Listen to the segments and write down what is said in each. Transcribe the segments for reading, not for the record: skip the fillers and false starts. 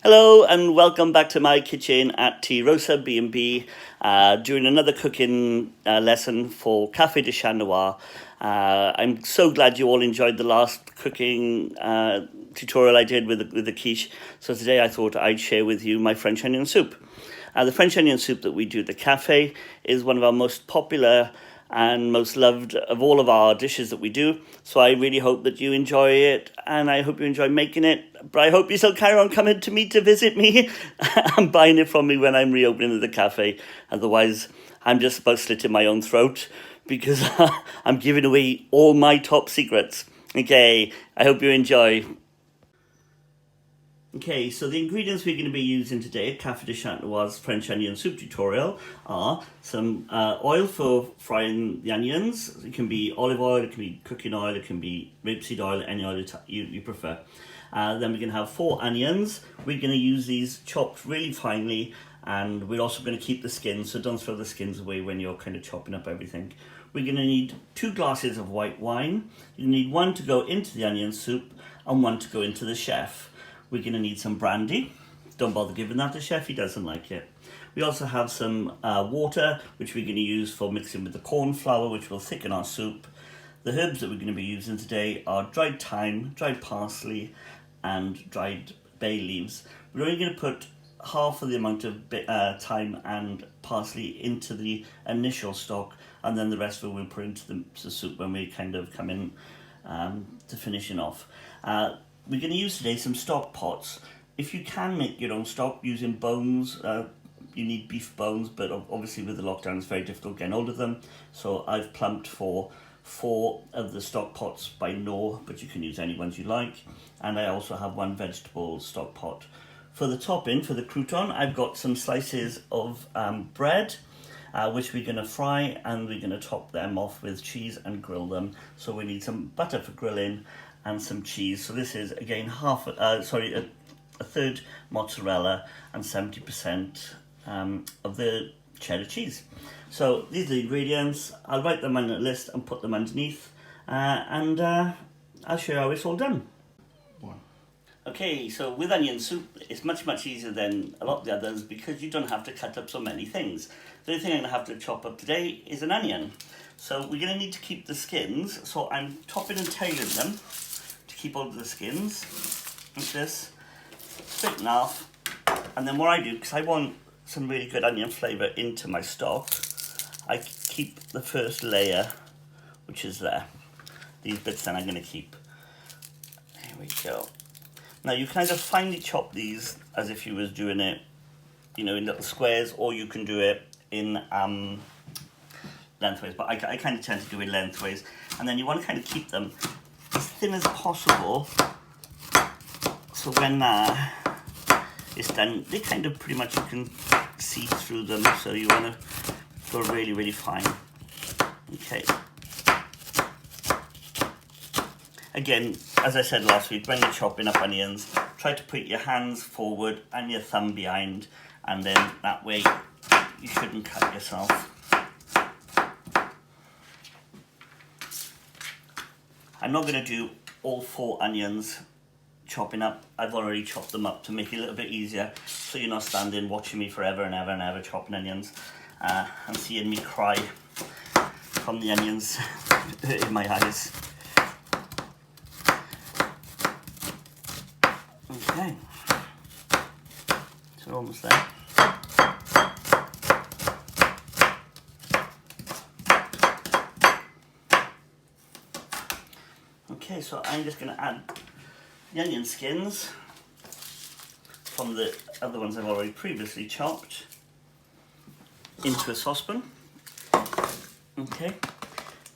Hello and welcome back to my kitchen at Tea Rosa B&B, doing another cooking lesson for Café de Chat Noir. I'm so glad you all enjoyed the last cooking tutorial I did with the quiche. So today I thought I'd share with you my French onion soup. The French onion soup that we do at the cafe is one of our most popular and most loved of all of our dishes that we do. So I really hope that you enjoy it, and I hope you enjoy making it. But I hope you still carry on coming to me to visit me and buying it from me when I'm reopening the cafe. Otherwise, I'm just about slitting my own throat because I'm giving away all my top secrets. Okay, I hope you enjoy. Okay, so the ingredients we're going to be using today at Café de Chat Noir's French onion soup tutorial are some oil for frying the onions. It can be olive oil, it can be cooking oil, it can be rapeseed oil, any oil you prefer. Then we're going to have 4 onions. We're going to use these chopped really finely, and we're also going to keep the skins, so don't throw the skins away when you're kind of chopping up everything. We're going to need 2 glasses of white wine. You need 1 to go into the onion soup and 1 to go into the chef. We're going to need some brandy. Don't bother giving that to chef, he doesn't like it. We also have some water, which we're going to use for mixing with the corn flour, which will thicken our soup. The herbs that we're going to be using today are dried thyme, dried parsley, and dried bay leaves. We're only going to put half of the amount of thyme and parsley into the initial stock, and then the rest of it we'll put into the soup when we kind of come in to finishing off. We're going to use today some stock pots. If you can make your own stock using bones, you need beef bones, but obviously with the lockdown it's very difficult getting hold of them. So I've plumped for 4 of the stock pots by Knorr, but you can use any ones you like. And I also have 1 vegetable stock pot. For the topping, for the crouton, I've got some slices of bread, which we're going to fry, and we're going to top them off with cheese and grill them. So we need some butter for grilling and some cheese. So this is again a third mozzarella and 70% of the cheddar cheese. So these are the ingredients. I'll write them on a list and put them underneath, and I'll show you how it's all done. Okay, so with onion soup, it's much easier than a lot of the others because you don't have to cut up so many things. The only thing I'm going to have to chop up today is an onion. So we're going to need to keep the skins, so I'm topping and tailing them to keep all of the skins, like this, split in half. And then what I do, because I want some really good onion flavour into my stock, I keep the first layer, which is there. These bits then I'm going to keep. There we go. Now you can either finely chop these as if you was doing it, in little squares, or you can do it in lengthways. But I kind of tend to do it lengthways, and then you want to kind of keep them as thin as possible. So when it's done, they kind of pretty much you can see through them. So you want to go really fine. Okay. Again, as I said last week, when you're chopping up onions, try to put your hands forward and your thumb behind, and then that way you shouldn't cut yourself. I'm not going to do all 4 onions chopping up. I've already chopped them up to make it a little bit easier, so you're not standing watching me forever and ever chopping onions and seeing me cry from the onions in my eyes. Okay, so we're almost there. Okay, so I'm just going to add the onion skins from the other ones I've already previously chopped into a saucepan. Okay,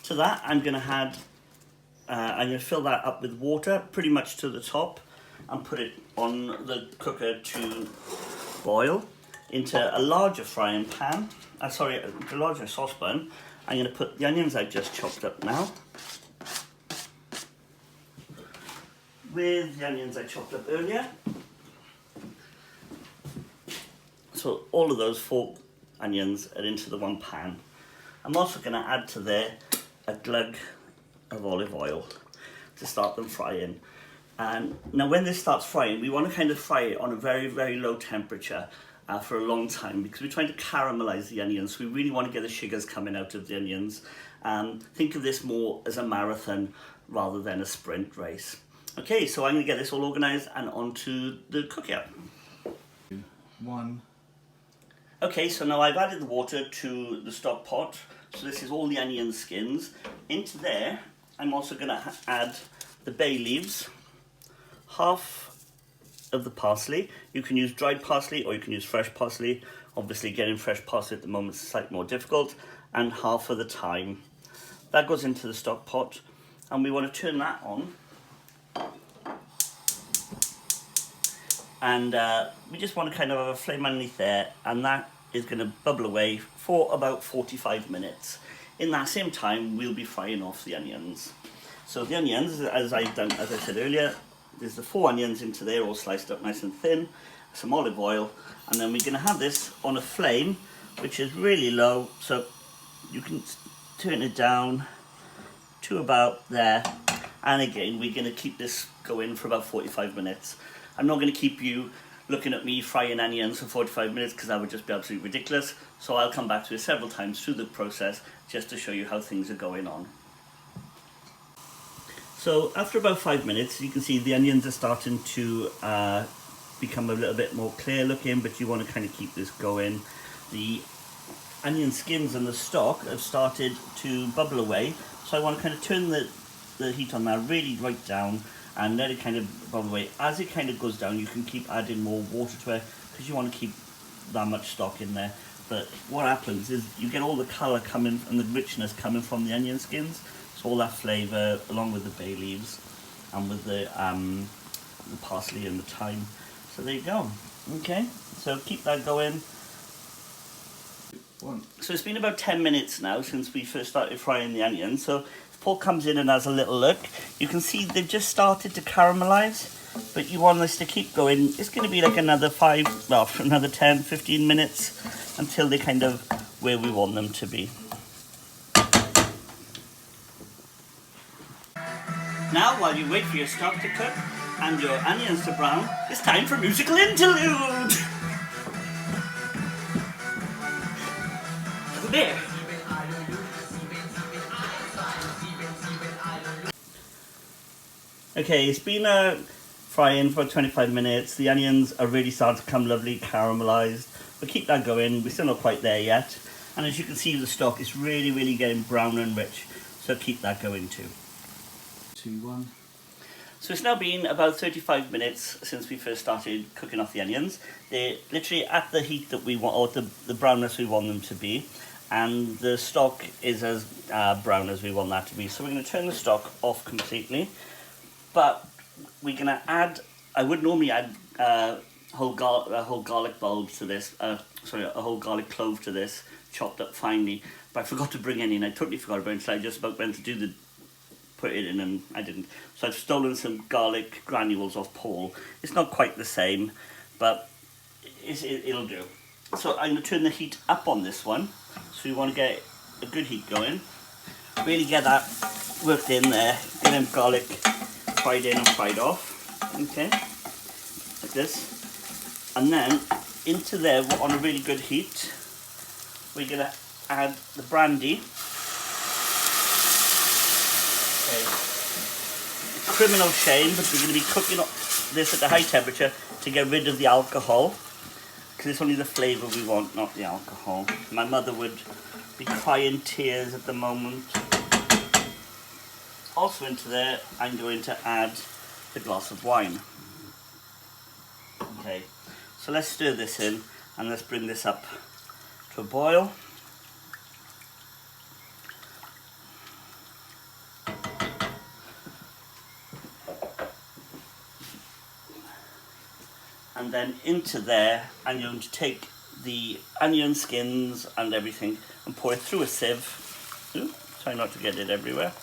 to that I'm going to add, I'm going to fill that up with water pretty much to the top, and put it on the cooker to boil into a larger frying pan, a larger saucepan. I'm going to put the onions I just chopped up now with the onions I chopped up earlier. So all of those 4 onions are into the one pan. I'm also going to add to there a glug of olive oil to start them frying. And now when this starts frying, we want to kind of fry it on a very, very low temperature for a long time, because we're trying to caramelize the onions. So we really want to get the sugars coming out of the onions. Think of this more as a marathon rather than a sprint race. Okay, so I'm going to get this all organized and onto the cooker. 1. Okay, so now I've added the water to the stock pot. So this is all the onion skins. Into there, I'm also going to add the bay leaves, half of the parsley. You can use dried parsley or you can use fresh parsley. Obviously getting fresh parsley at the moment is slightly more difficult. And half of the thyme. That goes into the stock pot, and we want to turn that on. And we just want to kind of have a flame underneath there, and that is going to bubble away for about 45 minutes. In that same time, we'll be frying off the onions. So the onions, as I said earlier, there's the 4 onions into there, all sliced up nice and thin, some olive oil, and then we're going to have this on a flame which is really low, so you can turn it down to about there. And again, we're going to keep this going for about 45 minutes. I'm not going to keep you looking at me frying onions for 45 minutes because that would just be absolutely ridiculous. So I'll come back to it several times through the process just to show you how things are going on. So after about 5 minutes, you can see the onions are starting to become a little bit more clear looking, but you want to kind of keep this going. The onion skins and the stock have started to bubble away, so I want to kind of turn the heat on that really right down and let it kind of bubble away. As it kind of goes down, you can keep adding more water to it because you want to keep that much stock in there. But what happens is you get all the colour coming and the richness coming from the onion skins, so all that flavour along with the bay leaves and with the parsley and the thyme. So there you go. Okay, so keep that going. 1. So it's been about 10 minutes now since we first started frying the onions. So if Paul comes in and has a little look, you can see they've just started to caramelize, but you want this to keep going. It's going to be like another 10, 15 minutes until they're kind of where we want them to be. Now, while you wait for your stock to cook and your onions to brown, it's time for musical interlude! There. Okay, it's been frying for 25 minutes. The onions are really starting to come lovely caramelized. But keep that going. We're still not quite there yet. And as you can see, the stock is really, really getting brown and rich. So keep that going too. 2, 1. So it's now been about 35 minutes since we first started cooking off the onions. They're literally at the heat that we want, or the brownness we want them to be. And the stock is as brown as we want that to be. So we're going to turn the stock off completely. But we're going to add, I would normally add a whole garlic bulb to this, a whole garlic clove to this, chopped up finely. But I forgot to bring any in. I totally forgot about it until I just about went to put it in, and I didn't. So I've stolen some garlic granules off Paul. It's not quite the same, but it'll do. So I'm going to turn the heat up on this one. So you want to get a good heat going. Really get that worked in there. Get them garlic fried in and fried off. Okay, like this. And then into there, on a really good heat, we're going to add the brandy. Okay. It's a criminal shame, but we're going to be cooking this at a high temperature to get rid of the alcohol. Because it's only the flavour we want, not the alcohol. My mother would be crying tears at the moment. Also into there, I'm going to add the glass of wine. Okay, so let's stir this in and let's bring this up to a boil. And then into there, I'm going to take the onion skins and everything and pour it through a sieve. Ooh, try not to get it everywhere.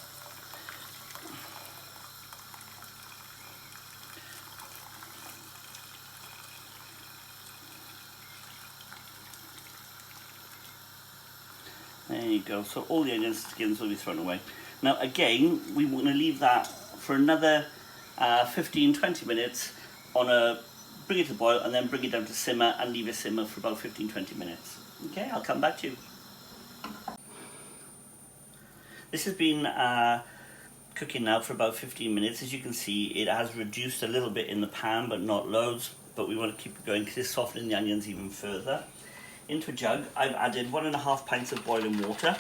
There you go. So all the onion skins will be thrown away. Now again, we want to leave that for another 15-20 minutes on a, bring it to the boil and then bring it down to simmer and leave it simmer for about 15-20 minutes. Okay, I'll come back to you. This has been cooking now for about 15 minutes. As you can see, it has reduced a little bit in the pan, but not loads, but we want to keep it going because it's softening the onions even further. Into a jug, I've added 1.5 pints of boiling water,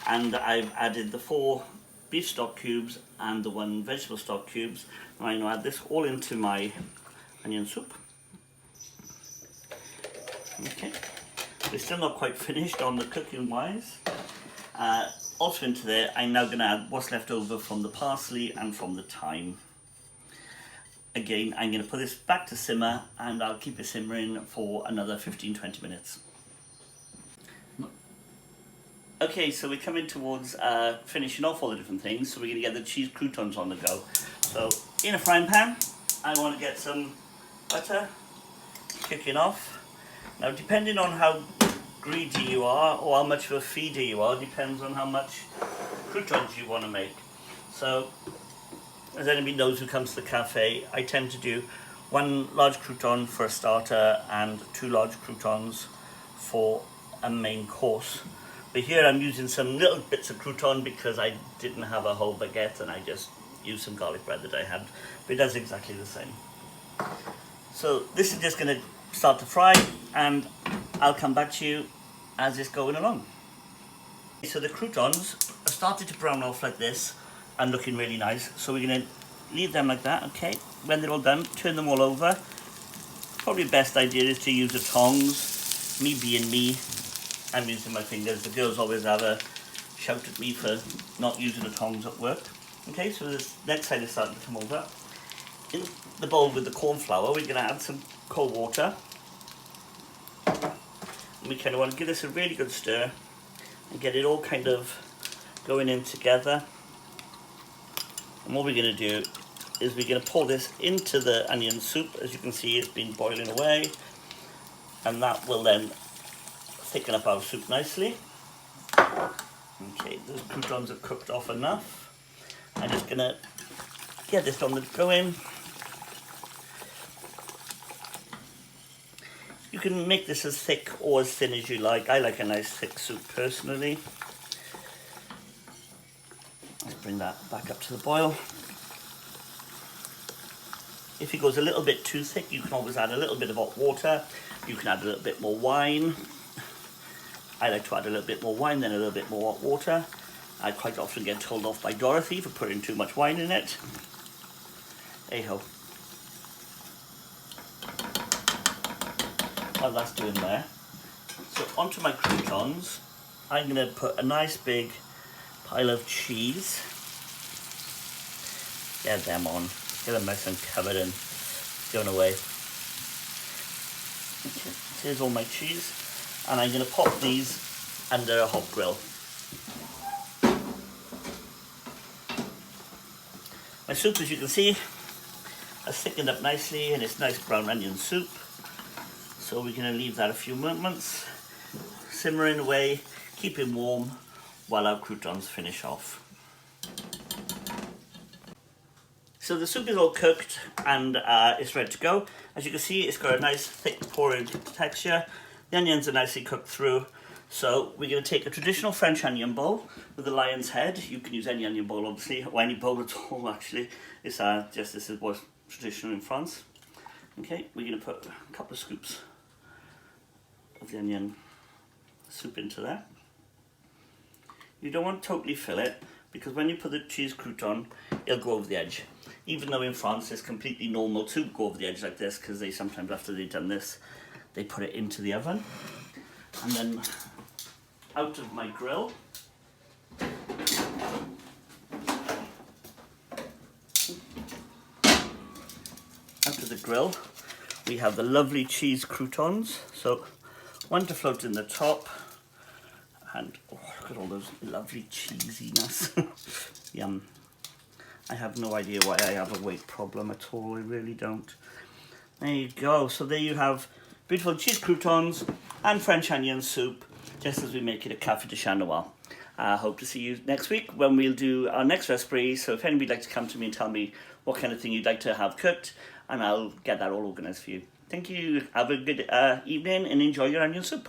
and I've added the 4 beef stock cubes and the 1 vegetable stock cubes. Now I'm going to add this all into my onion soup. Okay, we're still not quite finished on the cooking wise. Also into there, I'm now going to add what's left over from the parsley and from the thyme. Again, I'm going to put this back to simmer and I'll keep it simmering for another 15-20 minutes. Okay, so we're coming towards finishing off all the different things, so we're going to get the cheese croutons on the go. So in a frying pan, I want to get some butter, kicking off. Now depending on how greedy you are or how much of a feeder you are, depends on how much croutons you want to make. So as anybody knows who comes to the cafe, I tend to do 1 large crouton for a starter and 2 large croutons for a main course. But here I'm using some little bits of crouton because I didn't have a whole baguette and I just used some garlic bread that I had. But it does exactly the same. So this is just going to start to fry and I'll come back to you as it's going along. So the croutons are starting to brown off like this and looking really nice. So we're going to leave them like that, okay? When they're all done, turn them all over. Probably the best idea is to use the tongs. Me being me, I'm using my fingers. The girls always have a shout at me for not using the tongs at work. Okay, so this next side is starting to come over. In the bowl with the corn flour, we're going to add some cold water. And we kind of want to give this a really good stir and get it all kind of going in together. And what we're going to do is we're going to pour this into the onion soup. As you can see, it's been boiling away, and that will then thicken up our soup nicely. Okay, those croutons are cooked off enough. I'm just going to get this on the going. You can make this as thick or as thin as you like. I like a nice thick soup personally. Let's bring that back up to the boil. If it goes a little bit too thick, you can always add a little bit of hot water. You can add a little bit more wine. I like to add a little bit more wine, then a little bit more hot water. I quite often get told off by Dorothy for putting too much wine in it. Hey-ho. While that's doing there, so onto my croutons, I'm going to put a nice big pile of cheese. Get them on. Get them nice and covered and going away. Okay, here's all my cheese, and I'm going to pop these under a hot grill. My soup, as you can see, has thickened up nicely and it's nice brown onion soup. So we're going to leave that a few moments, simmering away, keeping warm while our croutons finish off. So the soup is all cooked and it's ready to go. As you can see, it's got a nice thick porridge texture. The onions are nicely cooked through. So we're going to take a traditional French onion bowl with a lion's head. You can use any onion bowl, obviously, or any bowl at all, actually. It's just this is what's traditional in France. Okay, we're going to put a couple of scoops of the onion soup into there. You don't want to totally fill it, because when you put the cheese crouton, it'll go over the edge. Even though in France it's completely normal to go over the edge like this, because they sometimes, after they've done this, they put it into the oven. And then out of my grill, we have the lovely cheese croutons. So one to float in the top, and oh, look at all those lovely cheesiness. Yum. I have no idea why I have a weight problem at all, I really don't. There you go, so there you have beautiful cheese croutons and French onion soup, just as we make it at Café de Chat Noir. I hope to see you next week when we'll do our next recipe. So if anybody'd like to come to me and tell me what kind of thing you'd like to have cooked, and I'll get that all organised for you. Thank you. Have a good evening and enjoy your onion soup.